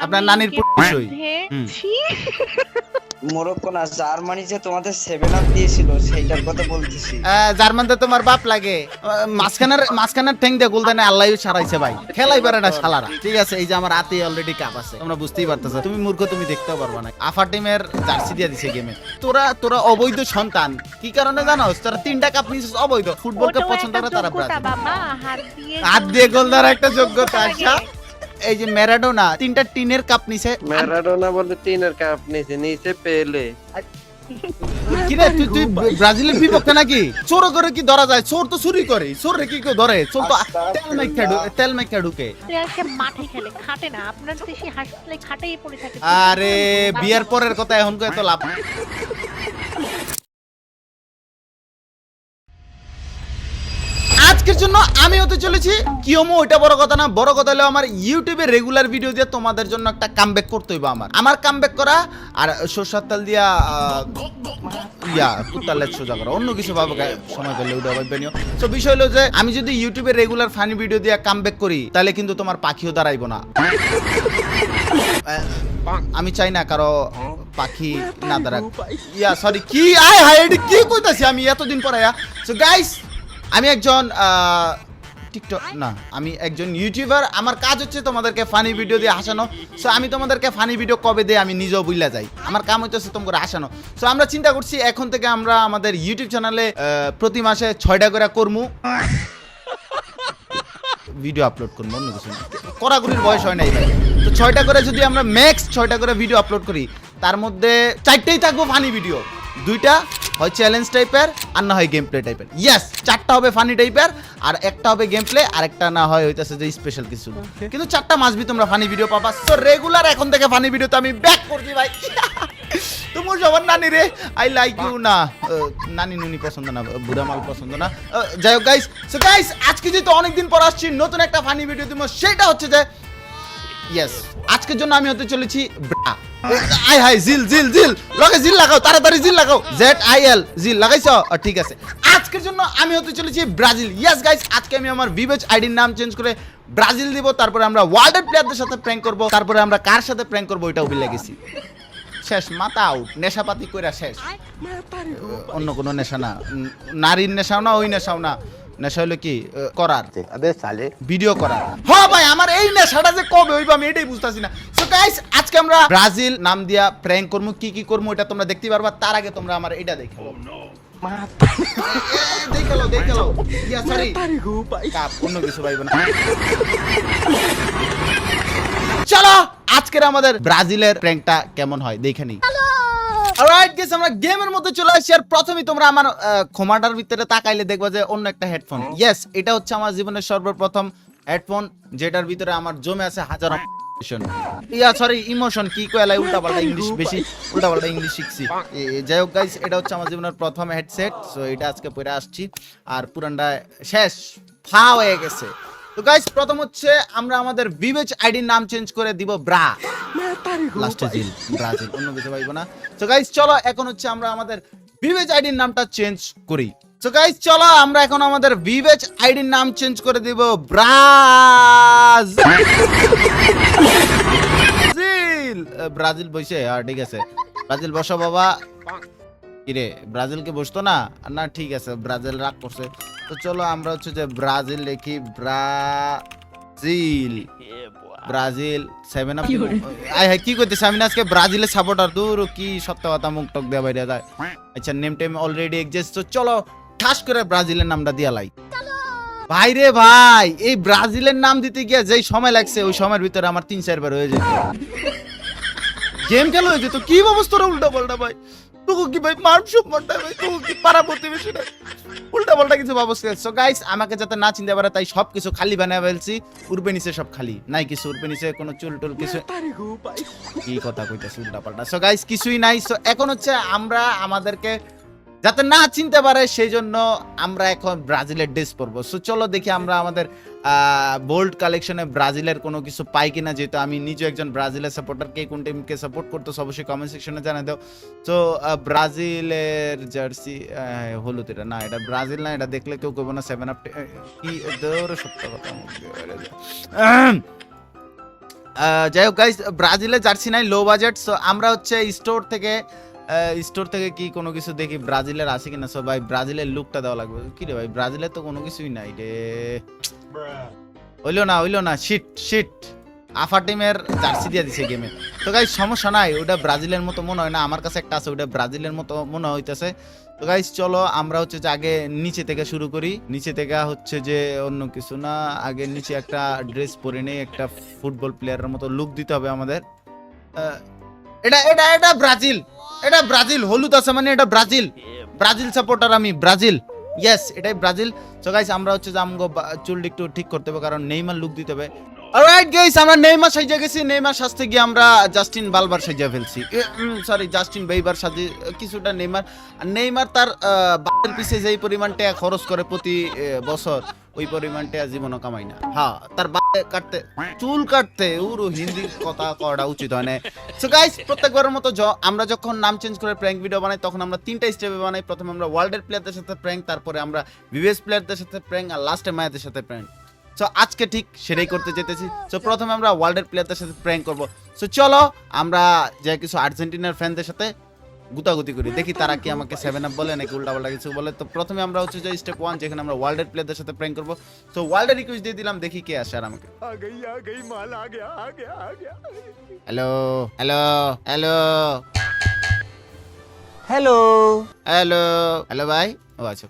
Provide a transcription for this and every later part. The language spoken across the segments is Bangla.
আপনার নানির বিষয় মরক্কো না, জার্মানি যে তোমাদের 7 আপ দিয়েছিল সেইটার কথা বলতেছি। জার্মানতে তোমার বাপ লাগে, মাঝখানের ঠ্যাং দিয়ে গোল দেয় না, আল্লাহ সারাইছে ভাই, খেলাই পারে না শালারা। ঠিক আছে, এই যে আমার হাতে অলরেডি কাপ আছে, তোমরা বুঝতেই পারতেছো। তুমি মূর্খ, তুমি দেখতেও পারবা না। আফা টিমের জার্সি দিয়ে দিছে গেমে। তোরা অবৈধ সন্তান, কি কারণে জানো? তোরা 3টা কাপ নিছিস অবৈধ। ফুটবলকে পছন্দ করে তারা ব্রাজিল। হাত দিয়ে গোল দেওয়ার একটা যোগ্যতা আছে। এই যে ম্যারাডোনা 3টা টিনের কাপ নিছে। ম্যারাডোনা বলে টিনের কাপ নিছে পেলে। কিরে তুই ব্রাজিলের বিপক্ষে নাকি? চোর করে কি ধরা যায়? চোর তো চুরি করে, চোর রে কি কেউ ধরে? চোর তো তেল মাইখা ঢুকে। মাঠে খেলে, খাটে না। আপনার দেশে হাসপাতালে খাটেই পড়ে থাকে। আরে বিয়ার পরের কথা এখন কই তো লাভ। আজকের জন্য আমি হতে চলেছি কিওমো, ওইটা বড় কথা না। বড় কথা হলো আমার ইউটিউবে রেগুলার ভিডিও দিয়ে তোমাদের জন্য একটা কামব্যাক করতে হইব। আমার কামব্যাক করা আর সরষের তেল দিয়া কুত্তালের সোজা করা, অন্য কিছু ভাবে সময় পেলে ওটা ভাববে নিও। তো বিষয় হলো যে আমি যদি ইউটিউবে রেগুলার ফানি ভিডিও দিয়ে কামব্যাক করি, তাহলে কিন্তু তোমার পাখিও দাঁড়াইবো না। আমি চাই না কারো পাখি না দাঁড়াক। সরি, কি আয় হায়, এটা কি কইতাছি আমি এতদিন পরে। সো গাইস, আমি একজন টিকটক না, আমি একজন ইউটিউবার। আমার কাজ হচ্ছে তোমাদেরকে ফানি ভিডিও দিয়ে হাসানো। সো আমি তোমাদেরকে ফানি ভিডিও কবে দেই আমি নিজেও বুঝলা যাই। আমার কাম হইতেছে তোমাকে হাসানো। সো আমরা চিন্তা করছি এখন থেকে আমরা আমাদের ইউটিউব চ্যানেলে প্রতি মাসে 6টা করে কর্মু ভিডিও আপলোড করবো, অন্য কিছু না। কড়াকড়ির বয়স হয় নাই ভাই। তো 6টা করে যদি আমরা ম্যাক্স 6টা করে ভিডিও আপলোড করি, তার মধ্যে 4টেই থাকবো ফানি ভিডিও, 2টা হয় চ্যালেঞ্জ টাইপের আর না হয় গেম প্লে টাইপের। ইয়েস, 4টা হবে ফানি টাইপের আর একটা হবে গেম প্লে, আর একটা না হয় হইতাছে যে স্পেশাল কিছু। কিন্তু 4টা মাসবি তোমরা ফানি ভিডিও পাবা। সো রেগুলার এখন থেকে ফানি ভিডিও তো আমি ব্যাক করছি ভাই। তোমার সবার নানি রে, আই লাইক ইউ না, নানি নুনি পছন্দ না, বুড়া মাল পছন্দ না। যাই হোক গাইস, সো গাইস আজকে যেহেতু অনেকদিন পর আসছি, নতুন একটা ফানি ভিডিও দিব। সেটা হচ্ছে যে ইয়েস, আজকের জন্য আমি হতে চলেছি ব্রা। আই হাই জিল জিল জিল লগে জিল লাগাও, তাড়াতাড়ি জিল লাগাও। ZIL জিল লাগাইছো? ঠিক আছে। আজকের জন্য আমি হতে চলেছি ব্রাজিল। ইয়েস গাইস, আজকে আমি আমার ভিভেজ আইডির নাম চেঞ্জ করে ব্রাজিল দিব। তারপরে আমরা ওয়ার্ল্ডের প্লেয়ারদের সাথে প্র্যাঙ্ক করব। তারপরে আমরা কার সাথে প্র্যাঙ্ক করব ওইটাও ভুলে গেছি। শেষ, মাথা আউট, নেশাপাতি কইরা শেষ। অন্য কোনো নেশা না, নারীর নেশাও না, ওই নেশাও না। নেশা হলো কি করার, ভিডিও করার। হ্যাঁ ভাই, আমার এই নেশাটা যে কবে হইব আমি এটাই বুঝতাছি না। সো গাইস, আজকে আমরা ব্রাজিল নাম দিয়া প্র্যাঙ্ক করব। কি করব এটা তোমরা দেখতে পারবা। তার আগে তোমরা আমার এটা দেখো। দেখালো ইয়া সরি কাপ, অন্য কিছু পাইব না। চলো আজকের আমাদের ব্রাজিলের প্র্যাঙ্কটা কেমন হয় দেখে নিই। অলরাইট গাইস, আমরা গেমের মধ্যে চলে আসছি। আর প্রথমেই তোমরা আমার ক্ষমাটার ভিতরে তাকাইলে দেখবা যে অন্য একটা হেডফোন। ইয়েস, এটা হচ্ছে আমার জীবনের সর্বপ্রথম হেডফোন, যেটার ভিতরে আমার জমে আছে হাজারো ইমোশন। কি কইলাই উল্টাপাল্টা ইংলিশ, বেশি উল্টাপাল্টা ইংলিশ শিখছি। যাই হোক গাইস, এটা হচ্ছে আমার জীবনের প্রথম হেডসেট। সো এটা আজকে পরে আসছি আর পুরানটা শেষ ফা হয়ে গেছে। তো গাইস, প্রথম হচ্ছে আমরা আমাদের ভিভেজ আইডির নাম চেঞ্জ করে দিব ব্রা, লাস্টে জিল, ব্রাজিল, অন্য কিছু পাইবো না। তো গাইস চলো এখন হচ্ছে আমরা আমাদের ভিভেজ আইডির নামটা চেঞ্জ করি। তো গাইস চলো আমরা এখন আমাদের ভিভেজ আইডির নাম চেঞ্জ করে দিব ব্রাজিল। ব্রাজিল বসে, আর ঠিক আছে ব্রাজিল বসো বাবা। কিরে ব্রাজিলকে বসতো না? না ঠিক আছে, ব্রাজিল রাগ করছে। তো চলো আমরা হচ্ছে যে ব্রাজিল লিখি, ব্রাজিল 7 আপ। আই হাই কি করতেছ? আমি আজকে ব্রাজিলের সাপোর্টার, দূর কি সত্য কথা মুখ টক দেওয়া বাইরে যায়। আচ্ছা, নেম টেম অলরেডি এক্সিস্ট। তো চলো ঠাস করে ব্রাজিলের নামটা দিয়া লাই। ভাই রে ভাই, এই ব্রাজিলের নাম দিতে গিয়ে যেই সময় লাগছে ওই সময়ের ভিতরে আমার 3-4 বার হয়ে যেত, গেম খেলা হয়ে যেত। কি অবস্থা উল্টা পাল্টা ভাই, তোকে কি ভাই মানসুপ মনটা ভাই, তোকে কি পাড়া প্রতিবেশী না উল্টা পাল্টা কিছু ব্যবস্থা। সো গাইস, আমাকে যাতে না চিনতে পারে তাই সবকিছু খালি বানায় ফেলছি। উর্বে নিচে সব খালি, নাই কিছু উর্বে নিচে কোনো চুল টুল কিছু। কি কথা কইতাছি উল্টা পাল্টা। সো গাইস কিছুই নাই। সো এখন হচ্ছে আমরা আমাদেরকে যাতে না চিনতে পারে সেই জন্য আমরা এখন ব্রাজিলের ড্রেস পরবো। সো চলো দেখি আমরা আমাদের বোল্ড কালেকশনে ব্রাজিলের কোনো কিছু পাই কিনা। যেহেতু আমি নিজে একজন ব্রাজিলের সাপোর্টার, কে কোন টিমকে সাপোর্ট করতো অবশ্যই কমেন্ট সেকশনে জানাই দাও। তো ব্রাজিলের জার্সি হলুদ, এটা না, এটা ব্রাজিল না, এটা দেখলে কেউ কইব না 7 আপ কি দৌড়, সত্য কথা। যাই হোক গাইস, ব্রাজিলে জার্সি নাই, লো বাজেট। সো আমরা হচ্ছে স্টোর থেকে কি কোনো কিছু দেখি ব্রাজিলের আছে কিনা। সো ভাই ব্রাজিলের লুকটা দেওয়া লাগবে। কি রে ভাই, ব্রাজিলের তো কোনো কিছুই নাই রে। হইলো না শিট আফা টিমের জার্সি দিয়ে দিছে গেমে। তো গাইস সমস্যা নাই, ওটা ব্রাজিলের মতো মনে হয় না, আমার কাছে একটা আছে ওটা ব্রাজিলের মতো মনে হইতেছে। তো গাইস চলো আমরা হচ্ছে যে আগে নিচে থেকে শুরু করি। নিচে থেকে হচ্ছে যে অন্য কিছু না, আগে নিচে একটা ড্রেস পরে নেই, একটা ফুটবল প্লেয়ারের মতো লুক দিতে হবে আমাদের। এটা ব্রাজিল হলুদ আছে মানে এটা ব্রাজিল সাপোর্টার আমি, ব্রাজিল, ইয়েস এটাই ব্রাজিল। সো গাইস আমরা হচ্ছে যে আমগো চুল একটু ঠিক করতে হবে, কারণ নেইমার লুক দিতে হবে। অলরাইট গাইস, আমরা নেইমার সাজিয়ে গেছি। নেইমার সাজতে গিয়ে আমরা জাস্টিন বালবার সাজিয়ে ফেলছি, সরি জাস্টিন বেইবার সাজিয়ে কিছুটা। নেইমার তার বাবার পিছে যেই পরিমাণ টাকা খরচ করে প্রতি বছর, ওই পরিমাণ টাকা জীবনও কামাই না। হ্যাঁ, তার চুল কাটতে ওরও হিন্দি কথা করা উচিত হয় না। সো গাইস প্রত্যেকবারের মতো আমরা যখন নাম চেঞ্জ করে প্র্যাঙ্ক ভিডিও বানাই, তখন আমরা 3টা স্টেপে বানাই। প্রথমে আমরা ওয়ার্ল্ডের প্লেয়ারদের সাথে প্র্যাঙ্ক, তারপরে আমরা ভিভিএস প্লেয়ারদের সাথে প্র্যাঙ্ক, আর লাস্টে মায়াদের সাথে প্র্যাঙ্ক। সো আজকে ঠিক সেটাই করতে যেতেছি। সো প্রথমে আমরা ওয়ার্ল্ডের প্লেয়ারদের সাথে প্র্যাঙ্ক করব। সো চলো আমরা যে কিছু আর্জেন্টিনার ফ্যানদের সাথে গুতাগুতি করি, দেখি তারা কি আমাকে 7 আপ বলে নাকি উল্টাপাল্টা কিছু বলে। তো প্রথমে আমরা হচ্ছে যে স্টেপ 1, যেখানে আমরা ওয়ার্ল্ডের প্লেয়ারদের সাথে প্র্যাঙ্ক করব। সো ওয়ার্ল্ডের রিকোয়েস্ট দিয়ে দিলাম, দেখি কে আসে আর আমাকে। Hello hello hello hello hello hello ভাই। ও আচ্ছা,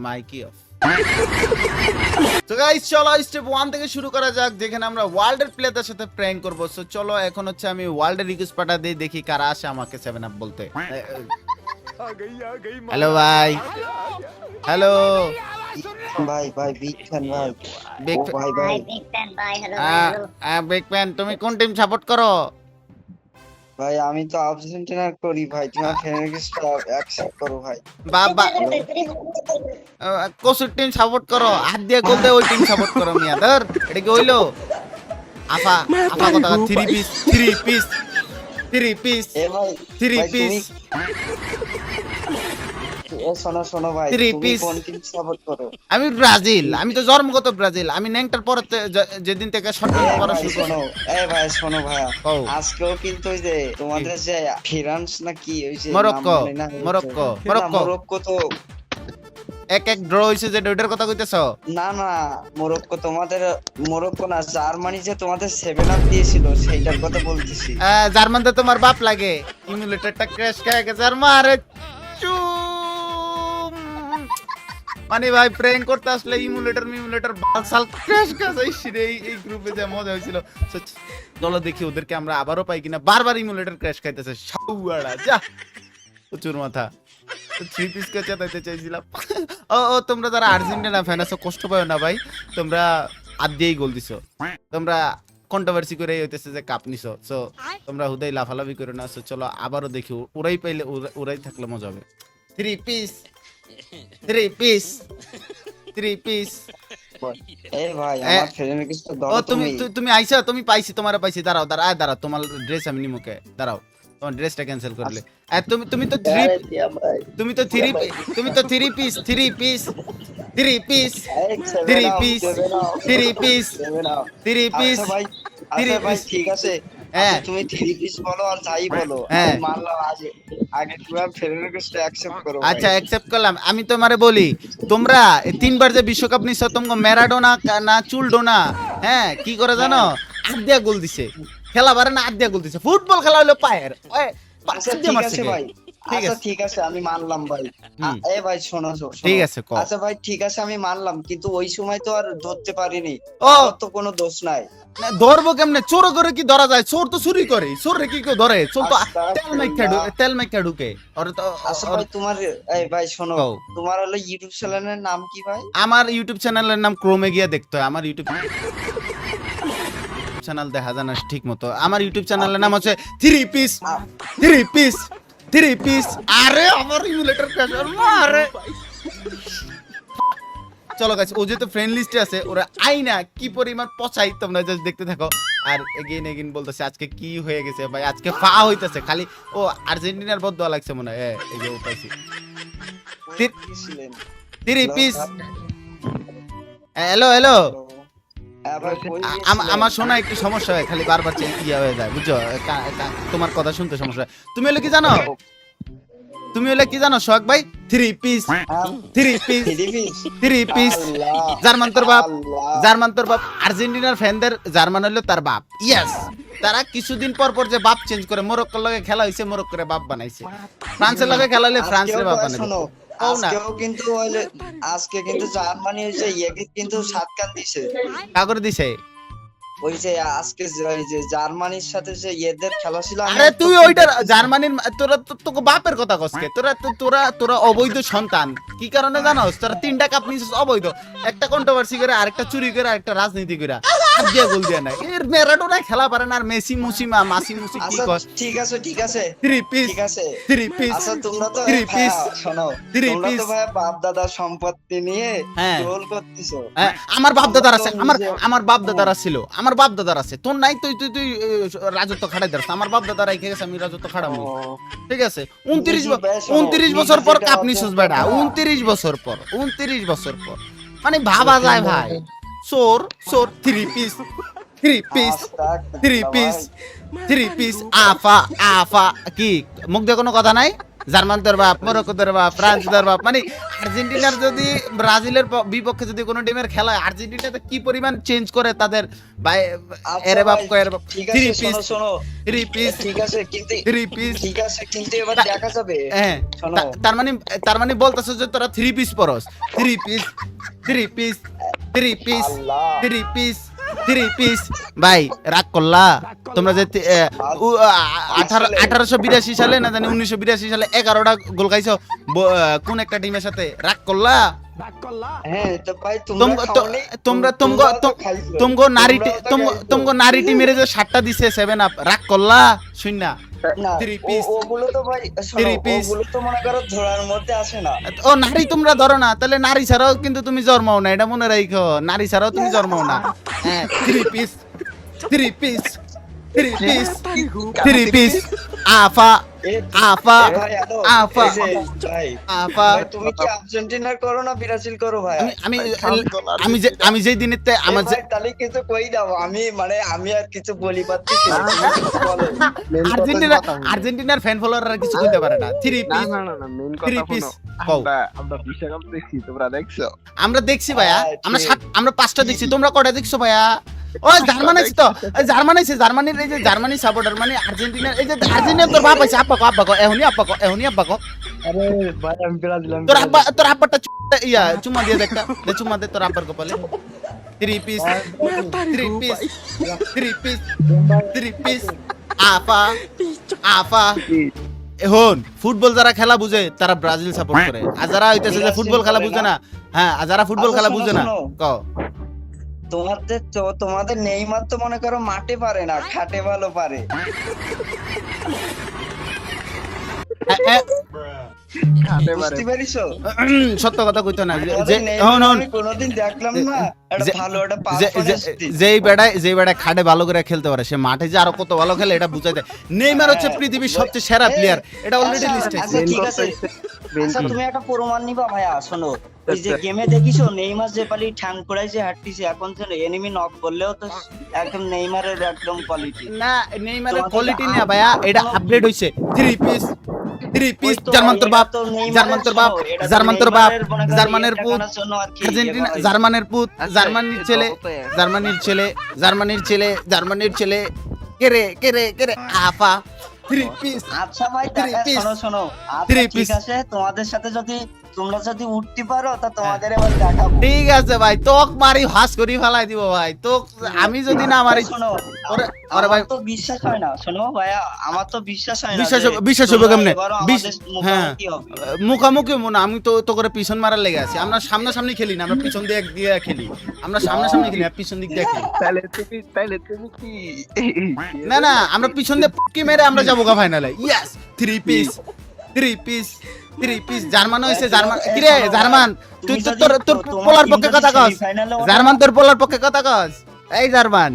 মাইকি অফ। তো গাইস চলো স্টেপ 1 থেকে শুরু করা যাক, যেখানে আমরা ওয়ার্ল্ডের প্লেয়ারদের সাথে প্র্যাঙ্ক করব। সো চলো এখন হচ্ছে আমি ওয়ার্ল্ডের রিকোয়েস্ট পাঠা দেই, দেখি কারা আসে আমাকে 7 আপ বলতে। হ্যালো ভাই, হ্যালো ভাই বিগ ফ্যান ভাই। বিগ ও ভাই ভাই বিগ ফ্যান। তুমি কোন টিম সাপোর্ট করো? ভাই আমি তো আর্জেন্টিনার করি ভাই, তোমার ফ্রেন্ড রিকোয়েস্টটা অ্যাকসেপ্ট করো ভাই। বাবা কোসুর টিম সাপোর্ট করো, হাত দিয়ে গোল দেয় ওই টিম সাপোর্ট করো মিয়া। ধর এটা কি হইলো? আফা কথা, থ্রি পিস এ ভাই শোনো ভাই, তুমি কোন টিম সাপোর্ট করো? আমি ব্রাজিল, আমি তো জন্মগত ব্রাজিল। আমি ন্যাংটার পর যেদিন থেকে শর্ট করা শুরু শোনো ভাই, আজকেও কিন্তু ওই যে তোমাদের যে ফিরান্স নাকি ওই যে মরক্কো তো 1-1 ড্র হইছে, যে ওইটার কথা কইতেছো? না মরক্কো না, জার্মানি যে তোমাদের 7 আপ দিয়েছিল সেইটার কথা বলতেছি। জার্মানতে তোমার বাপ লাগে, ইমুলেটরটা ক্র্যাশ খেয়ে গেছে আর মারে মানে ভাই প্র্যাঙ্ক করতে আসলে ইমুলেটর বালসাল ক্র্যাশ গেছে। এই গ্রুপে যে মজা হয়েছিল। চলো দেখি ওদেরকে আমরা আবারও পাই কিনা। বারবার ইমুলেটর ক্র্যাশ খাইতেছে, শাউয়াড়া যা প্রচুর মাথা। 3 পিস কে চেতাইতে চাইছিলাম। ও তোমরা যারা আর্জেন্টিনা ফ্যান আছো কষ্ট পাও না ভাই, তোমরা আদ দিয়েই গোল দিছো, তোমরা কন্ট্রোভার্সি করে হইতেছে যে কাপ নিছো। সো তোমরা হুদাই লাফালাফি করো না। সো চলো আবারও দেখি, ওরাই পাইলে ওরাই থাকলে মজা হবে। 3 পিস এই ভাই আমার ফ্রেন্ড রিকোয়েস্টটা দাও। ও তুমি আইছো, তুমি পাইছি, তোমারে পাইছি। দাঁড়াও তোমার ড্রেস আমি নিমুকে দাঁড়াও, তোমার ড্রেসটা ক্যান্সেল করলে। তুমি তো 3 পিস। ভাই ঠিক আছে, তুমি 3 পিস বলো আর যাই বলো, মানলাম। আগে তোমার ফ্রেন্ড রিকোয়েস্টটা অ্যাকসেপ্ট করো। আচ্ছা অ্যাকসেপ্ট করলাম। আমি তোমারে বলি, তোমরা 3বার যে বিশ্বকাপ নিছো, তোমরা ম্যারাডোনা না চুলডোনা, হ্যাঁ কি করে জানো? আট দিয়া গোল দিছে, খেলা পারে না, আট দিয়া গোল দিছে। ফুটবল খেলা হলো পায়ের। ঠিক আছে আমি মানলাম ভাই। ভাই শোনো, ঠিক আছে আচ্ছা ভাই ঠিক আছে আমি মানলাম, কিন্তু ওই সময় তো আর ধরতে পারিনি, তো কোনো দোষ নাই। ধরবো কেমনে? চোর করে কি ধরা যায়? চোর তো চুরি করে, চোর রে কি কেউ ধরে? চোর তো তেল মাইখা ঢুকে। আচ্ছা ভাই তোমার ভাই শোনো, তোমার হলো ইউটিউব চ্যানেলের নাম কি ভাই? আমার ইউটিউব চ্যানেলের নাম ক্রোমে গিয়ে দেখতে হয়। আমার ইউটিউব চ্যানেল দেখা যায় না ঠিক মতো। আমার ইউটিউব চ্যানেলের নাম হচ্ছে 3 পিস। আরে আমার ইমুলেটর ক্র্যাশ আরে। চলো গাইস, ও যেহেতু ফ্রেন্ড লিস্টে আছে, ওরা আইনা কি পরিমাণ পচাই তোমরা জাস্ট দেখতে থাকো। আর এগেইন বলতেছে আজকে কি হয়ে গেছে ভাই, আজকে ফা হইতাছে খালি। ও আর্জেন্টিনার বদ দোয়া লাগছে মনে হয়। এই যে ও পাইছি 3 পিস। হ্যালো ভাই কই আমার শোনা একটু সমস্যা হয়, খালি বারবার ইয়া হয়ে যায়, বুঝছো? তোমার কথা শুনতে সমস্যা হয়। তুমি হলে কি জানো, তুমি হলে কি জানো সোহাগ ভাই? 3 পিস জার্মান তোর বাপ, জার্মান তোর বাপ। আর্জেন্টিনার ফ্যানদের জার্মান হলো তার বাপ। ইয়েস, তারা কিছুদিন পর পর যে বাপ চেঞ্জ করে, মরক্কোর লগে খেলা হইছে মরক্কোরে বাপ বানাইছে, ফ্রান্সের লগে খেলা হলে ফ্রান্সের বাপ বানাইছে। আজকে কিন্তু জার্মানি হইছে ইয়েকে কিন্তু 7 কান দিছে। কাগর দিছে ওই যে আজকে যে জার্মানির সাথে যে এদের খেলা ছিল। আরে তুই ওইটা জার্মানির, তোরা তোকে বাপের কথা কসকে, তোরা অবৈধ সন্তান। কি কারণে জানোস? তোরা 3টা কাপ নিছিস অবৈধ, একটা কন্ট্রোভার্সি করে, আরেকটা চুরি করে, আরেকটা রাজনীতি করে, আর দিয়া গোল দিয়া না। এর ম্যারাডোনা খেলা পারে না, আর মেসি মুসিমা মাসি মুসি কি কস? ঠিক আছে 3 পিস, ঠিক আছে 3 পিস। আচ্ছা তোমরা তো 3 পিস শোনো, 3 তোমরা পিস। তো ভাই বাপ দাদার সম্পত্তি নিয়ে হ্যাঁ। ট্রোল করতেছো। আমার বাপ দাদার আছে, আমার বাপ দাদার ছিল, আমার বাপ দাদার আছে, তোর নাই। তুই রাজত্ব খাড়াই দাঁড়াস, আমার বাপ দাদা রেখে গেছে, আমি রাজত্ব খাড়াবো। ঠিক আছে, 29 বছর পর কাপ নিছিস বেটা, 29 বছর পর, 29 বছর পর, মানে ভাবা যায় ভাই। সোর 3 পিস, 3 পিস, 3 পিস, 3 পিস। আফা কি মুখ দিয়ে কোনো কথা নাই? জার্মান তোর বাপ, মরক্কো তোর বাপ, ফ্রান্স তোর বাপ। মানে আর্জেন্টিনার যদি ব্রাজিলের বিপক্ষে যদি কোনো টিমের খেলা হয়, আর্জেন্টিনাতে কি পরিমাণ চেঞ্জ করে তাদের ভাই। এর বাপ কয়ের বাপ। 3 পিস, 3 পিস, ঠিক আছে কিন্তু 3 পিস। ঠিক আছে কিন্তু এবার দেখা যাবে। হ্যাঁ, তার মানে বলতেছ যে তোরা 3 পিস পরস। 3 piece, 3 piece, 3 piece, 3 piece, 3 piece. ভাই রাগ করলা তোমরা যে 1882 সালে না জানি 1982 সালে 11টা গোল খাইছো কোন একটা টিমের সাথে? রাগ করলা? হ্যাঁ তো ভাই তোমরা নারী টিমের যে 7টা দিছে 7 আপ, রাগ করলা? শুন না, 3 পিস, ওগুলো তো ভাই শোনো, ওগুলো তো মনে করো ধরার মধ্যে আসে না। ও নারী তোমরা ধরো না, তাহলে নারী ছাড়াও কিন্তু তুমি জন্মাও না, এটা মনে রাখো। নারী ছাড়াও তুমি জন্মাও না। হ্যাঁ, 3 পিস, 3 পিস, 3 পিস, 3 পিস। আফা আফা আফা আফা। তুমি কি আর্জেন্টিনার করো না ব্রাজিল করো ভাই? আমি যেই দিনেতে আমার তাহলে কিছু কই দাও, আমি আর কিছু বলি পাচ্ছি না। আর্জেন্টিনার ফ্যান ফলোয়াররা কিছু কইতে পারে না। 3 পিস, না মেইন 3 কথা পিস। হলো আমরা বিশ্বকাপ দেখছি, তোমরা দেখছো? আমরা দেখছি ভাইয়া, আমরা 5টা দেখছি, তোমরা কয়টা দেখছো ভাইয়া? ও জার্মান আছে তো, জার্মান আছে, জার্মানির এই যে জার্মানি সাপোর্টার, মানে আর্জেন্টিনার এই যে আর্জেন্টিনার তোর বাপ আছে, আব্বা কো এহনি আব্বা কো। আরে ভাই আমি ব্রাজিল তোর আব্বাটা ইয়া চুম্মা দিয়ে দেখটা, দে চুম্মা দে তোর আব্বার কপালে। 3 পিস, 3 পিস, 3 পিস, 3 পিস। আফা এখন ফুটবল যারা খেলা বুঝে তারা ব্রাজিল সাপোর্ট করে, আর যারা হইতেছে যে ফুটবল খেলা বুঝে না, হ্যাঁ, আর যারা ফুটবল খেলা বুঝে না, কও তোমাদের নেইমার তো মনে করো মাঠে পারে না, খাটে ভালো পারে। বুঝতে পারিছো? সত্য কথা কইতো না আমি কোনোদিন দেখলাম না একটা ভালো একটা পারফরম্যান্স। যেই বেড়ায় খাটে ভালো করে খেলতে পারে, সে মাঠে যে আরো কত ভালো খেলে এটা বুঝাই দেয়। নেইমার হচ্ছে পৃথিবীর সবচেয়ে সেরা প্লেয়ার, এটা অলরেডি লিস্টে আছে। ঠিক আছে, আচ্ছা তুমি একটা প্রমাণ নিবা ভাইয়া। শোনো, ওই যে গেমে দেখিছো নেইমার যে পালি ঠ্যাং করাই যে হাঁটতিছে, এখন যে এনিমি নক করলেও তো একদম নেইমারের একদম কোয়ালিটি না। নেইমারের কোয়ালিটি না ভাইয়া, এটা আপডেট হইছে। 3 পিস, 3 পিস। জার্মান তোর বাপ, জার্মান তোর বাপ, জার্মান তোর বাপ, জার্মানের পুত, আর্জেন্টিনা জার্মানের পুত, জার্মানির ছেলে, জার্মানির ছেলে, জার্মানির ছেলে, জার্মানির ছেলে। কেরে আফা 3 পিস। আচ্ছা ভাই শোনো, ঠিক আছে, তোমাদের সাথে যদি তোমরা যদি উঠতে পারো তা তোমাদের এবার দেখাবো। ঠিক আছে ভাই, তোক মারি হাস করি ফেলাই দিব ভাই, তোক আমি যদি না মারি। শোনো, ওরে ভাই তো বিশ্বাস হয় না। শোনো ভাইয়া, আমার তো বিশ্বাস হয় না। বিশ্বাস হবে কেমনে? হ্যাঁ, কি হবে মুখামুখি মনে, আমি তো করে পিছন মারার লেগে আছি। আমরা সামনাসামনি খেলি না, আমরা পিছন দিয়ে খেলি। আমরা সামনাসামনি খেলি না, পিছন দিক দিয়ে খেলি। তাহলে তুমি কি না, আমরা পিছন দিয়ে পকি মেরে আমরা যাবো গা ফাইনালে। Yes, 3 piece, 3 piece, 3 piece. German হইছে, জার্মান কি রে? জার্মান তুই তো তোর পোলার পক্ষে কথা কস। জার্মান তোর পোলার পক্ষে কথা কস। এই জার্মান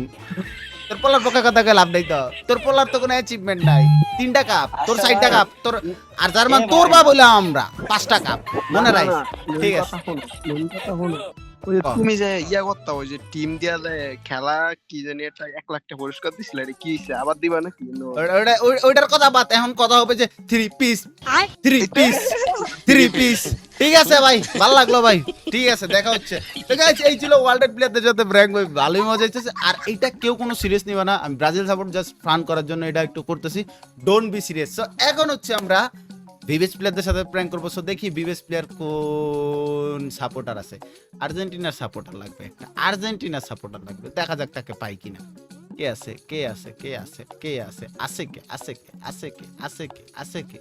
তোর পোলার পক্ষে কথা কই লাভ নাই তো, তোর পোলার তো কোনো অ্যাচিভমেন্ট নাই। 3টা কাপ, তোর 4টা কাপ, তোর আর জার্মান তোর বা বললাম আমরা 5টা কাপ, মনে রাখ। ঠিক আছে, ওই যে তুমি যে ইয়া করতে ওই যে টিম দিয়া যায় খেলা কি জানি একটা 1 লাখ টাকা পুরস্কার দিছিল এটা কি হইছে আবার দিবা নাকি ওইটার কথা বাদ, এখন কথা হবে যে 3 পিস ঠিক আছে ভাই, ভালো লাগলো ভাই, ঠিক আছে দেখা হচ্ছে। তো গাইস এই ছিল ওয়ার্ল্ড প্লেয়ারদের সাথে প্র্যাঙ্ক ভাই, ভালোই মজা হচ্ছে। আর এটা কেউ কোনো সিরিয়াস নিবে না, আমি ব্রাজিল সাপোর্ট জাস্ট ফান করার জন্য এটা একটু করতেছি, ডোন্ট বি সিরিয়াস। সো এখন হচ্ছে আমরা ভিভিএস প্লেয়ারদের সাথে প্র্যাঙ্ক করবো। সো দেখি ভিভিএস প্লেয়ার কোন সাপোর্টার আছে। আর্জেন্টিনার সাপোর্টার লাগবে, একটা আর্জেন্টিনার সাপোর্টার লাগবে, দেখা যাক তাকে পাই কিনা। কে আছে কে আছে কে আছে কে আছে আছে কে আছে কে আছে কে আছে কে আছে কে,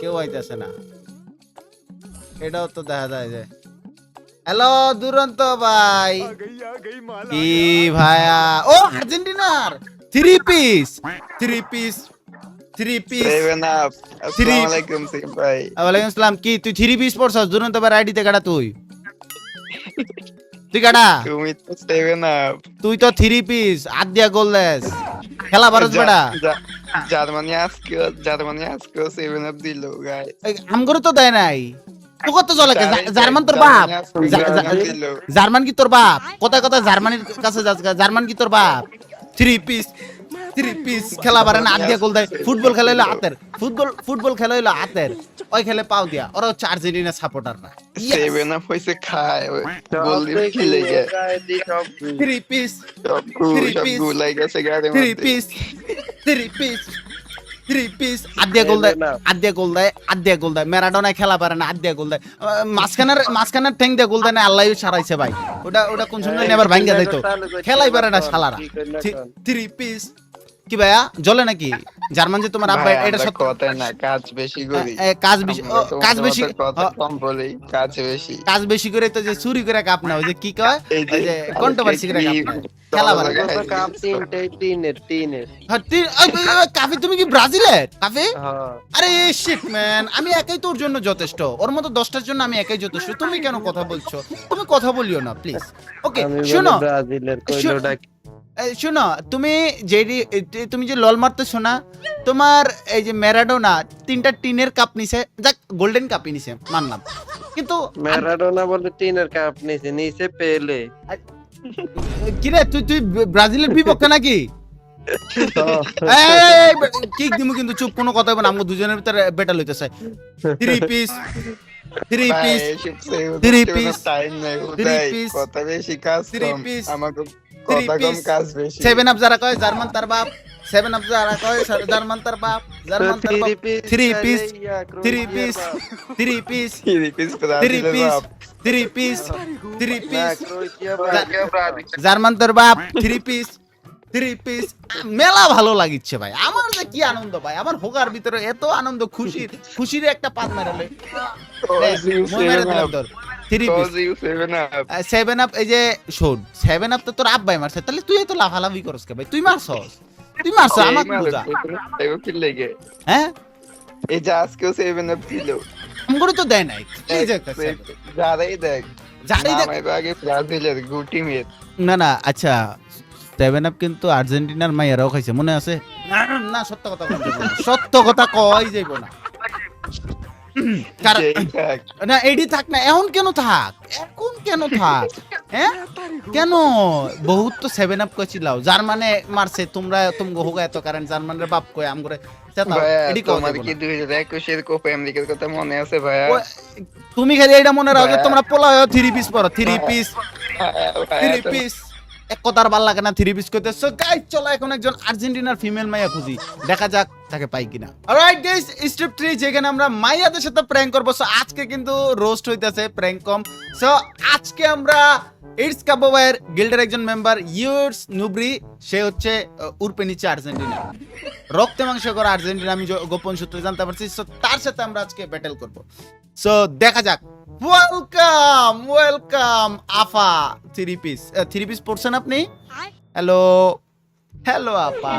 কেউ আইতেছে না, এটাও তো দেখা যায় যে। হ্যালো দুরন্ত ভাই, কি ভাইয়া? ও আর্জেন্টিনার 3 piece Seven up. Assalamualaikum Sim bhai. ওয়ালাইকুম আসসালাম। কি তুই 3 পিস পড়ছস? দুরন্ত ভাই আইডিতে কাটা তুই কাটা, তুমি তো seven up. তুই তো 3 পিস আদ দিয়া গোললেস, খেলা পারস বেটা। জার্মানি আজকে seven up দিল guys. আমগরও তো দেয় নাই, তো কত চলে জার্মান তোর বাপ, জার্মান কি তোর বাপ? কোথায় কোথায় জার্মানির কাছে যাস, জার্মান কি তোর বাপ? 3 পিস খেলা পারে না, আদিয়া গোল দেয়। ফুটবল খেলা হইলো হাতের, ফুটবল খেলা হইলো হাতের, ওই খেলে পাও দিয়া। ওরা হচ্ছে আর্জেন্টিনা সাপোর্টার না। Seven up হইছে খায় গোল দিয়ে খেলে গে 3 পিস সব গোল লাগে গেছে গাড়ির 3 মধ্যে পিস আদিয়া গোল দেয়। ম্যারাডোনা খেলা পারে না, আদিয়া গোল দেয়। মাঝখানের ঠ্যাং দিয়ে গোল দেয় না, আল্লাহ সারাইছে ভাই। ওটা কোন সময় আবার ভাঙ্গা যাইত, খেলাই পারে না শালারা। 3 পিস কি ভাইয়া জ্বলে নাকি? জার্মান যে তোমার আব্বা, এটা সত্য কথা না, কাজ বেশি করি, কাজ বেশি কথা কম বলি, কাজ বেশি করে তো যে চুরি করে কাপ না, ওই যে কি কয়, ওই যে কন্ট্রোভার্সি করে কাপ না, খেলা পারে না। কাপ তিনের হ্যাঁ, কাফি তুমি কি ব্রাজিলের কাফি? আরে শিট ম্যান, আমি একাই তোর জন্য যথেষ্ট, ওর মতো 10টার জন্য আমি একাই যথেষ্ট। তুমি কেন কথা বলছো? তুমি কথা বলিও না প্লিজ। ওকে শোনো, ব্রাজিলের কইলোটা শোনো, তুমি যে লল মারতেছো না, তোমার এই যে ম্যারাডোনা 3টা টিনের কাপ নিছে, যাক গোল্ডেন কাপই নিছে মানলাম, কিন্তু ম্যারাডোনা বলে টিনের কাপ নিছে পেলে। কিরে তুই ব্রাজিলের বিপক্ষে নাকি? কিক দিমু কিন্তু, চুপ, কোনো কথা হবে না, আমরা দুজনের ভিতরে বেটা লইতেছে। 3 পিস কথা বেশি কাজ কম, আমাকে কথা কম কাজ বেশি। 7 আপ যারা কয় জার্মান তার বাপ, 7 আপ যারা কয় জার্মান তার বাপ, জার্মান তার বাপ। 3 পিস জার্মান তোর বাপ। 3 পিস মেলা ভালো লাগিচ্ছে ভাই, আমার যে কি আনন্দ ভাই, আমার হোগার ভিতরে এত আনন্দ, খুশির একটা পাত মেরালে। 3 পিস 7 আপ, এই যে শোন, 7 আপ তো তোর আব্বাই মারছে, তাহলে তুই তো লাফালাফি করস কে ভাই? তুই মারছস আমাকে বুঝা। হ্যাঁ এই যে আজকেও সেভেন আপ ছিল, আমগরে তো দেয় নাই। এই যে একটা যারাই দেখ জানি দেখ, আমি তো আগে ব্রাজিলের গুটি মেট না আচ্ছা 7 আপ কিন্তু আর্জেন্টিনার মাইয়ারাও খাইছে, মনে আছে? না সত্য কথা কই যাইব না। না এডি থাক না, এখন কেন থাক, হ্যাঁ কেন? বহুত তো 7 আপ কইছিলাও, জার্মানে মারছে, তোমরা হোগা এত কারণ জার্মানের বাপ কই আমগরে চেতাও, এডি কই তোমার কি 2021 এর কোপা আমেরিকার কথা মনে আছে ভাইয়া? তুমি খালি এটা মনে রাখো যে তোমরা পোলা হয় 3 পিস পরো, 3 পিস এক কথার ভাল লাগে না, 3 পিস কইতেছো। গাইস চলো এখন একজন আর্জেন্টিনার ফিমেল মাইয়া খুঁজি, দেখা যাক তাকে পাই কিনা। অলরাইট গাইস, স্টেপ 3 যেখানে আমরা মাইয়াদের সাথে প্র্যাঙ্ক করব। সো আজকে কিন্তু রোস্ট হইতাছে, প্র্যাঙ্ক কম। সো আজকে আমরা ইটস কাবোভাইয়ের গিল্ডের একজন মেম্বার ইউর্স নুবরি, সে হচ্ছে উর্পে নিচে আর্জেন্টিনা, রক্তে মাংস করা আর্জেন্টিনা, আমি গোপন সূত্রে জানতে পারছি। সো তার সাথে আমরা আজকে ব্যাটেল করব। সো দেখা যাক। ওয়েলকাম আফা। 3 পিস পড়ছেন আপনি? হ্যালো আপা।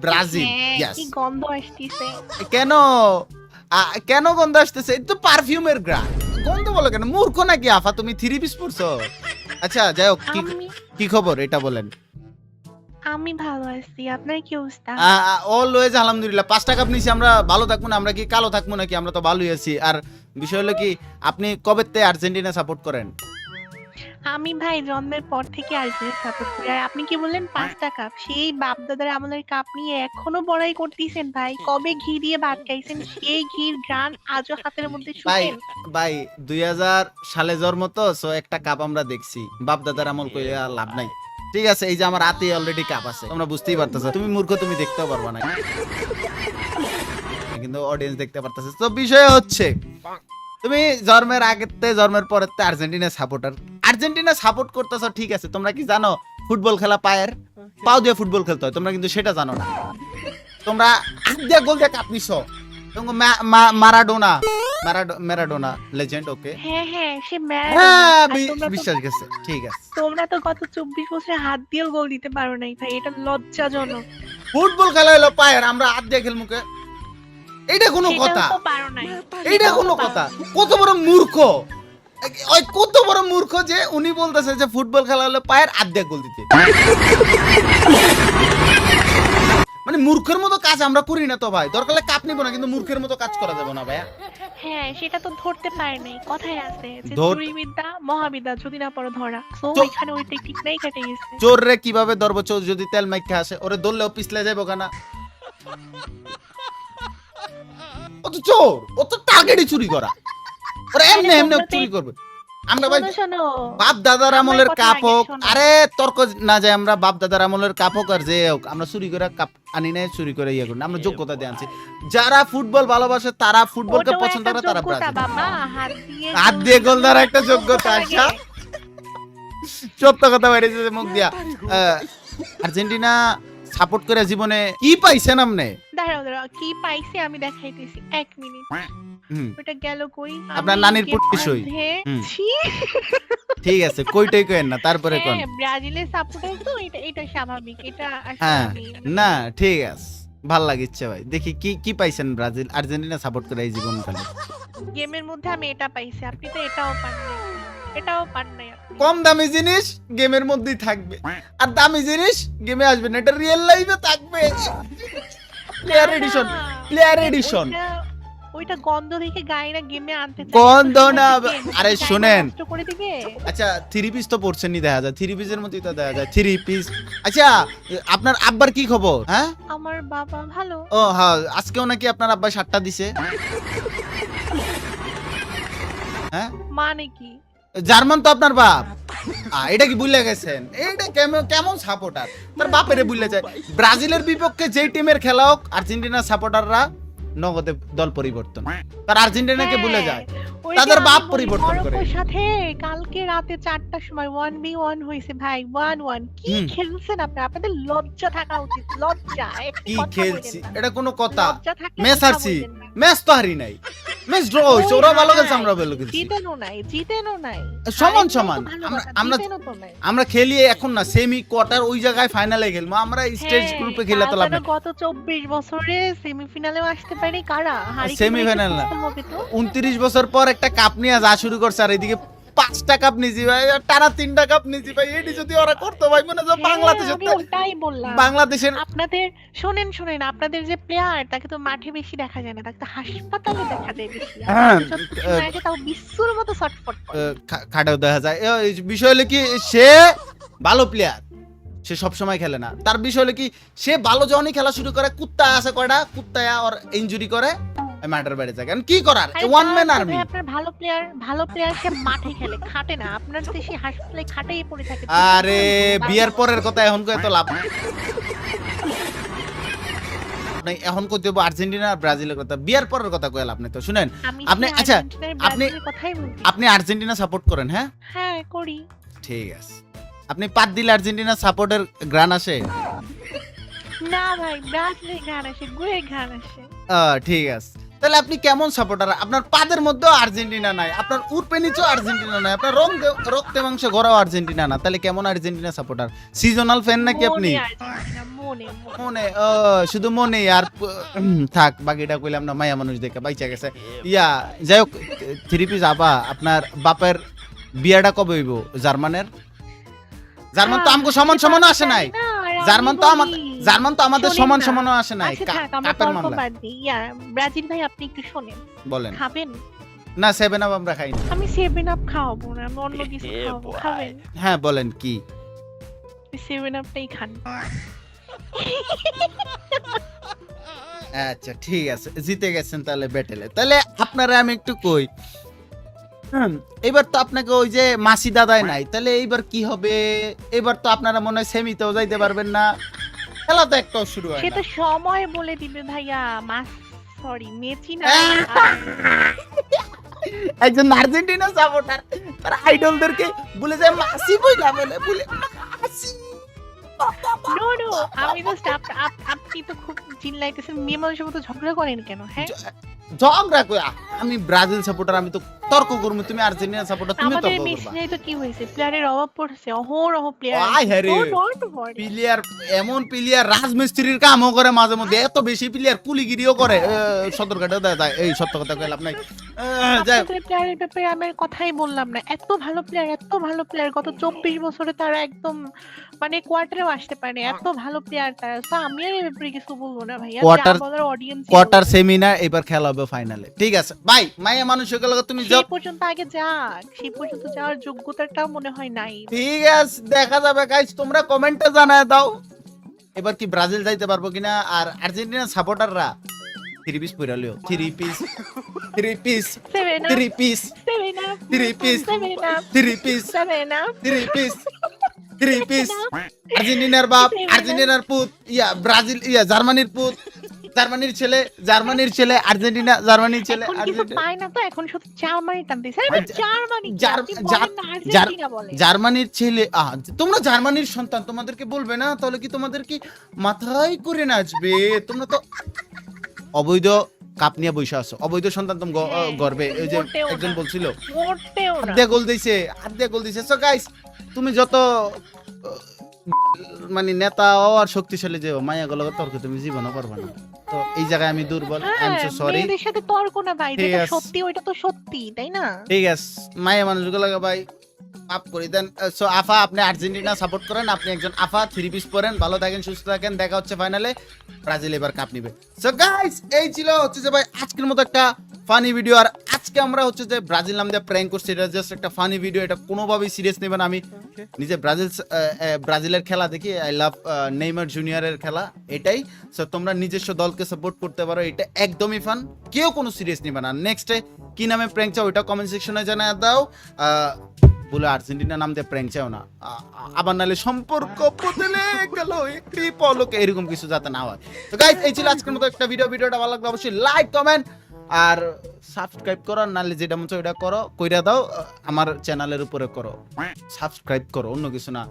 ব্রাজিল। ইয়েস। কি গন্ধ আসছে? কেন গন্ধ আসতেছে? এটা তো পারফিউমের গ্রান, গন্ধ বলো কেন? মূর্খ নাকি আফা তুমি? 3 পিস পড়ছো? আচ্ছা যাই হোক, কি খবর এটা বলেন। আমি ভালো আছি, আপনার কি অবস্থা? অলওয়েজ আলহামদুলিল্লাহ। 5 টাকা নিছি, আমরা ভালো থাকবো না, আমরা কি কালো থাকবো নাকি? আমরা তো ভালোই আছি। আর বিষয় হলো কি, আপনি কবেতে আর্জেন্টিনা সাপোর্ট করেন? আমি ভাই জন্মের পর থেকে আর্জেন্টিনা সাপোর্ট করি। আর আপনি কি বললেন 5টা কাপ, সেই বাপ দাদার আমলের কাপ নিয়ে এখনো বড়াই করতেছেন ভাই। কবে ঘি দিয়ে ভাত খাইছেন, সেই ঘির ঘ্রাণ আজও হাতের মধ্যে ভাই শুকেন। ভাই 2000 সালে জন্ম তো, সো একটা কাপ আমরা দেখছি, বাপ দাদার আমল কইয়া লাভ নাই। ঠিক আছে, এই যে আমার হাতে অলরেডি কাপ আছে, তোমরা বুঝতেই পারতেছো। তুমি মূর্খ, তুমি দেখতেও পারবা না, কিন্তু অডিয়েন্স দেখতে পারতেছে। তো বিষয় হচ্ছে, তুমি জন্মের আগেতে জন্মের পরেতে আর্জেন্টিনা সাপোর্টার, আর্জেন্টিনা সাপোর্ট করতেছো, ঠিক আছে। তোমরা কি জানো ফুটবল খেলা পাও দিয়ে ফুটবল খেলতে হয়? তোমরা কিন্তু সেটা জানো না। তোমরা আগে গোল দিয়ে কাপ নিছো। ম্যারাডোনা লেজেন্ড, ওকে, হ্যাঁ হ্যাঁ, সে হ্যাঁ, ম্যারাডোনা। বিশ্বাস গেছে, ঠিক আছে। তোমরা তো গত 24 বছরে হাত দিয়েও গোল দিতে পারো নাই ভাই, এটা লজ্জাজনক। ফুটবল খেলা হলো পায়ের, আমরা হাত দিয়ে খেলমুকে, এইটা কোনো সেটাও কথা? তো পারো নাই। এইটা কোনো কথা? কত বড় মূর্খ, ওই কত বড় মূর্খ যে উনি বলতেছে যে ফুটবল খেলা হলো পায়ের, হাত দিয়ে গোল দিতে। মানে মূর্খের মতো কাজ আমরা করি না তো ভাই। দরকার হলে কাপ নিব না, কিন্তু মূর্খের মতো কাজ করা যাবে না ভাইয়া। হ্যাঁ, সেটা তো ধরতে পারে নাই। কথায় আছে যে ধর- চুরি বিদ্যা মহাবিদ্যা, যদি না পারো ধরা। তো তো- এখানে ওই টেকনিকটাই কেটে গেছে। চোর রে কিভাবে ধরবো? চোর যদি তেল মাইখা আসে, ওরে ধরলেও পিছলে যাবো কেনা? ও তো চোর, ও তো টার্গেটই চুরি করা, ওরা এমনি এমনি চুরি করবে। আমরা ভাই শোনো শোনো, বাপ দাদার আমার আমলের কথা কাপ আগে হোক, শোনো। আরে তর্ক না যায়, আমরা বাপ দাদার আমলের কাপ হোক আর যে হোক, আমরা চুরি করে কাপ আনি নাই, চুরি করে ইয়ে করি না, আমরা যোগ্যতা দিয়ে আনছি। যারা ফুটবল ভালোবাসে, তারা ফুটবলকে ওটাও পছন্দ একটা করে, তারা যোগ্যতা ব্রাজিল। বাবা, হাত দিয়ে গোল ধরা একটা যোগ্যতা। লাগে। আচ্ছা, সত্য কথা বেরিয়েছে যে মুখ দিয়া। আর্জেন্টিনা সাপোর্ট করে জীবনে কি পাইছেন আপনি? দাঁড়াও দাঁড়াও, কি পাইছি আমি দেখাইতেছি, 1 মিনিট। হুম, ওটা গেল কই? আপনার আমি নানির গেমের পুটকি সই। মধ্যে হুম। ছি। ঠিক আছে, কইটাই কইেন না, তারপরে কোন। হ্যাঁ, ব্রাজিলের সাপোর্টার তো, এটা স্বাভাবিক, এটা আসলে হ্যাঁ, আমি না ঠিক আছে, ভাল লাগিচ্ছে ভাই। দেখি কি কি পাইছেন ব্রাজিল আর্জেন্টিনা সাপোর্ট করে এই জীবনকালে? গেমের মধ্যে আমি এটা পাইছি, আপনি তো এটাও পান নাই, এটাও পান নাই আপনি। কম দামি জিনিস গেমের মধ্যেই থাকবে, আর দামি জিনিস গেমে আসবে না, এটা রিয়েল লাইফে থাকবে। প্লেয়ার না, এডিশন, না, প্লেয়ার এডিশন। ওইটা গন্ধ দেখে গায়ে না গেমে আনতে চাই। গন্ধ না, গেম আরে টাইম শুনেন। নষ্ট করে দিবে। আচ্ছা, 3 পিস তো পড়ছেনই, দেখা যায় 3 পিসের মধ্যেই তো দেখা যায় 3 পিস। আচ্ছা, আপনার আব্বার কি খবর? হ্যাঁ, আমার বাবা ভালো। ও হ্যাঁ, আজকেও নাকি আপনার আব্বা 7টা দিছে। হ্যাঁ, মানে কি? জার্মান তো আপনার বাপ। এটা কি ভুলে গেছেন? এটা কেমন সাপোর্টার, তার বাপেরে ভুলে যায়। ব্রাজিলের বিপক্ষে যেই টিমের খেলা হোক, আর্জেন্টিনার সাপোর্টাররা নগদে দল পরিবর্তন, তার আর্জেন্টিনাকে ভুলে যায়, ওই যে তাদের আমি বাপ বলি, পরিবর্তন করে। মরক্কোর সাথে কালকে রাতে 4টার সময় 1v1 হইছে ভাই, 1-1। কি হুম। খেলছেন আপনি? আপনাদের লজ্জা থাকা উচিত, লজ্জা। একটা কি কথা খেলছি, বলেন না। এটা কোনো কথা? লজ্জা থাকলে ম্যাচ কথা হারছি, বলেন না। ম্যাচ তো হারি নাই, ম্যাচ ড্র হইছে, ওই ওরা ভালো খেলছে, হারায়, আমরা ভালো খেলছি, জিতেনও নাই, জিতেনও নাই। সমান হারেন নাই তো সমান। ভালো আমরা- কথা, আমরা- জিতেনও তো নাই। আমরা খেলি এখন না, সেমি কোয়ার্টার ওই জায়গায় ফাইনালে খেলবো, আমরা স্টেজ হ্যাঁ, গ্রুপে খেলে তো লাভ তাছাড়া নেই। গত 24 বছরে সেমিফাইনালেও আসতে পারে কারা? সেমিফাইনাল না, হবে তো। 29 বছর পর একটা কাপ নিয়ে যা শুরু করছে, আর এদিকে 5টা কাপ নিয়েছি ভাই, আর টানা 3টা কাপ নিয়েছি ভাই। এটি যদি ওরা করতো ভাই, মনে হয় বাংলাদেশের হ্যাঁ, আমি ওটাই বললাম। বাংলাদেশের আপনাদের শুনেন আপনাদের যে প্লেয়ার, তাকে তো মাঠে বেশি দেখা যায় না, তাকে তো হাসপাতালে দেখা যায় বেশি। আর হ্যাঁ, মাঠে যতটুকু সময় আছে তাও বিশ্বর মতো ছটফট করে। খাটেও দেখা যায়। এই বিষয় হলো কি, সে ভালো প্লেয়ার, সে সব সময় খেলে না। তার বিষয় হলো কি, সে ভালো যখনই খেলা শুরু করে, কুত্তা আছে কয়টা, কুত্তায়া ওর ইনজুরি করে মাঠের বাইরে যায়। কারণ কি করার, আরে ওয়ান ম্যান তারপরে আর্মি। আপনার ভালো প্লেয়ার সে মাঠে খেলে, খাটে না। আপনার দেশে হাসপাতালে খাটেই পড়ে থাকে। আরে বিয়ার পরের কথা এখন কয়ে তো লাভ নাই। এখন কই দেব আর্জেন্টিনা আর ব্রাজিলের কথা, বিয়ার পরের কথা কয়ে লাভ নেই। তো শুনেন, আমি আপনি- কি আচ্ছা, আর্জেন্টিনার আপনি- ব্রাজিলের কথাই বলছি। আপনি আর্জেন্টিনা সাপোর্ট করেন? হ্যাঁ, হ্যাঁ করি। ঠিক আছে। আপনি পাত দিলে আর্জেন্টিনা সাপোর্টের গ্রান আসে? না ভাই, ব্রাজিলের গান আসে, গুয়ের গান আসে। ঠিক আছে, তাহলে আপনি কেমন সাপোর্টার? আপনার পাদের মধ্যেও আর্জেন্টিনা নাই, আপনার উর্পে নিচেও আর্জেন্টিনা নাই, আপনার রক্তে মাংসে গড়াও আর্জেন্টিনা না, তাহলে কেমন আর্জেন্টিনা সাপোর্টার? সিজনাল ফ্যান নাকি আপনি? মনে আর্জেন্টিনা, মনে। মনে, শুধু মনে। আর থাক, বাকিটা কইলাম না, মায়া মানুষ দেখে বাইচা গেছে। ইয়া, যাই হোক, 3 পিস আবা, আপনার বাপের বিয়াটা কবে হইব জার্মানের? জার্মান তো আমগো সমান সমান আসে নাই। না, আর জার্মান তো আমাদের শোনেন সমান না। সমানও আসে নাই আচ্ছা থাক, আমরা কাপের তর্ক মামলা। বাদ দিই। ব্রাজিল ভাই আপনি একটু শোনেন, বলেন খাবেন? না 7 আপ আমরা খাই না। আমি 7 আপ খাওয়াবো না, আমি অন্য কিছু খাওয়াবো, খাবেন? হ্যাঁ বলেন কি? 7 আপটাই খান। আচ্ছা ঠিক আছে, জিতে গেছেন তাহলে ব্যাটেলে। তাহলে আপনারা আমি একটু কই, এবার তো আপনাকে ওই যে মাসি দাদাই নাই, তাহলে এইবার কি হবে? এবার তো আপনারা মনে হয় সেমিতেও যাইতে পারবেন না, খেলা তো একটাও শুরু হয় সে না। তো সময় বলে দিবে ভাইয়া। সরি মেসি না। একজন আর্জেন্টিনা সাপোর্টার তার আইডলদেরকে বলে যায় মাসি বইলা বলে মাসি। নো নো, আমি জাস্ট আপনি তো খুব চিল্লাইতেছেন, মেয়ে মানুষের মতো ঝগড়া করেন কেন? হ্যাঁ, ঝগড়া কই? আমি ব্রাজিল সাপোর্টার, আমি তো তর্ক করবো, তুমি আর্জেন্টিনা সাপোর্টার, তুমি আমাদের তর্ক মেসি করবা। নাই তো কি হয়েছে? প্লেয়ারের অভাব পড়ছে, অহরহ প্লেয়ার। আয় হ্যাঁ রে। প্লেয়ার এমন প্লেয়ার রাজমিস্ত্রির কামও করে মাঝে মধ্যে, এত বেশি প্লেয়ার কুলিগিরিও করে, সদরঘাটে দেয় যায়। এই সত্য কথা কইলাম নাই, যাই হোক। আপনাদের প্লেয়ারের ব্যাপারে আমি আর কথাই বললাম না। এত ভালো প্লেয়ার গত 24 বছরে তারা একদম মানে কোয়ার্টারেও আসতে পারেনি, এত ভালো প্লেয়ার তারা। তো আমি আর এই ব্যাপারে কিছু বলবো না ভাইয়া, Quarter- যা বলার অডিয়েন্স। কোয়ার্টার সেমিনার এবার খেলা হবে ফাইনালে, ঠিক আছে ভাই? মাইয়া মানুষ হয়ে গেল, তুমি যাও। সেই পর্যন্ত আগে যাক, সেই পর্যন্ত যাওয়ার যোগ্যতাটাও মনে হয় নাই। ঠিক আছে, দেখা যাবে গাইস, তোমরা কমেন্টে জানায় দাও এবার কি ব্রাজিল যাইতে পারবো কিনা। আর আর্জেন্টিনা সাপোর্টাররা 3 পিস পইরা লিও, 3 piece 3 piece 7 up 3 piece 7 up 3 piece 7 up 3 piece 7 up 3 piece 3 piece. আর্জেন্টিনার বাপ, আর্জেন্টিনার পুত, ব্রাজিল, জার্মানির পুত, জার্মানির ছেলে, আর্জেন্টিনা, জার্মানির ছেলে, এখন কিছু আর্জেন্টিনা। পায় না তো এখন শুধু জার্মানি টানতেছে। আরে আর জার্মানি কি? জার- আপনি জার- বলেন না আর্জেন্টিনা বলে। জার্মানির ছেলে। তোমরা জার্মানির সন্তান, তোমাদেরকে বলবে না? তাহলে কি তোমাদের কি মাথায় করে নাচবে? তোমরা তো অবৈধ কাপ নিয়ে বসে আছো, অবৈধ সন্তান তুমি হ্যাঁ, গর্বে। এই যে মোটেও একজন না। বলছিল মোটেও না। আর্ধে গোল দিছে। সো গাইস, তুমি যত মানে নেতা আর শক্তিশালী যে মায়া গেল তর্ক তুমি জীবনও করবে না। তো এই জায়গায় আমি দুর্বল, আই এম সো সরি। মেয়েদের সাথে তর্ক না ভাই, ঠিক যেটা আছে। সত্যি ওইটা তো সত্যি, তাই না? ঠিক আছে, মায়া মানুষগুলো ভাই মাফ করে দেন। সো আফা, আপনি আর্জেন্টিনা সাপোর্ট করেন, আপনি একজন আফা, 3 পিস পরেন, ভালো থাকেন, সুস্থ থাকেন, দেখা হচ্ছে ফাইনালে। ব্রাজিল এবার কাপ নিবে। সো গাইস, এই ছিল হচ্ছে যে ভাই আজকের মতো একটা ফানি ভিডিও। আর আজকে আমরা হচ্ছে যে ব্রাজিল নাম দিয়ে প্র্যাঙ্ক করছি, এটা জাস্ট একটা ফানি ভিডিও, এটা কোনোভাবেই সিরিয়াস নেবেন। আমি নিজে ব্রাজিলের খেলা দেখি, আই লাভ নেইমার জুনিয়রের খেলা, এটাই। সো তোমরা নিজস্ব দলকে সাপোর্ট করতে পারো, এটা একদমই ফান, কেউ কোনো সিরিয়াস নেবে না। নেক্সটে কি নামে প্র্যাঙ্ক চাও ওটা কমেন্ট সেকশনে জানায় দাও। বলে আর্জেন্টিনা নাম দিয়ে প্র্যাঙ্ক চাও না, আবার নাহলে সম্পর্ক বদলে গেল একটি পলকে, এরকম কিছু যাতে না হয়। তো গাইস, এই ছিল আজকের মতো একটা ভিডিওটা ভালো লাগলে অবশ্যই লাইক, কমেন্ট আর সাবস্ক্রাইব করো, নাহলে যেটা মন চায় ওটা করো, কইরা দাও। আমার চ্যানেলের উপরে করো, সাবস্ক্রাইব করো, অন্য কিছু না।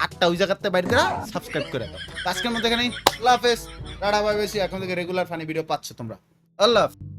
8টা ওই জায়গাতে বাইর করে সাবস্ক্রাইব করে দাও। আজকের মতো এখানেই, আল্লাহ হাফেজ, টাটা বাই বাই। এখন থেকে রেগুলার ফানি ভিডিও পাচ্ছ তোমরা। আল্লাহ হাফেজ।